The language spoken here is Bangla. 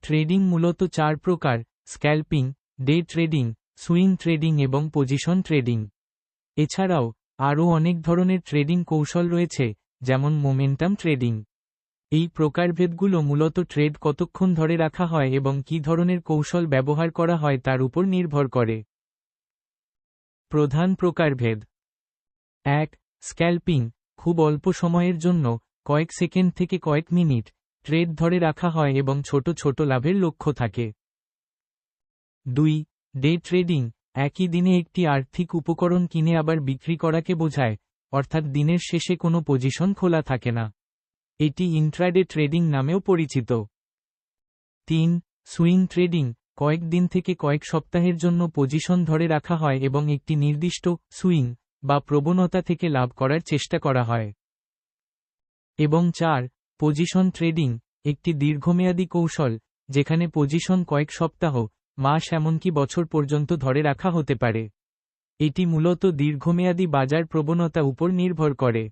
ট্রেডিং মূলত 4 প্রকার: scalping, day trading, swing trading এবং পজিশন ট্রেডিং। এছাড়াও আরও অনেক ধরনের ট্রেডিং কৌশল রয়েছে, যেমন মোমেন্টাম ট্রেডিং। এই প্রকারভেদগুলো মূলত ট্রেড কতক্ষণ ধরে রাখা হয় এবং কী ধরনের কৌশল ব্যবহার করা হয় তার উপর নির্ভর করে। প্রধান প্রকারভেদ: 1. স্ক্যাল্পিং, খুব অল্প সময়ের জন্য, কয়েক সেকেন্ড থেকে কয়েক মিনিট, ট্রেড ধরে রাখা হয় এবং ছোট ছোট লাভের লক্ষ্য থাকে। 2. ডে ট্রেডিং, একই দিনে একটি আর্থিক উপকরণ কিনে আবার বিক্রি করাকে বোঝায়, অর্থাৎ দিনের শেষে কোনো পজিশন খোলা থাকে না। এটি ইন্ট্রাডে ট্রেডিং নামেও পরিচিত। 3. সুইং ট্রেডিং, কয়েক দিন থেকে কয়েক সপ্তাহের জন্য পজিশন ধরে রাখা হয় এবং একটি নির্দিষ্ট সুইং বা প্রবণতা থেকে লাভ করার চেষ্টা করা হয়। এবং 4. পজিশন ট্রেডিং, একটি দীর্ঘমেয়াদী কৌশল, যেখানে পজিশন কয়েক সপ্তাহ, মাস এমনকি বছর পর্যন্ত ধরে রাখা হতে পারে। এটি মূলত দীর্ঘমেয়াদী বাজার প্রবণতা উপর নির্ভর করে।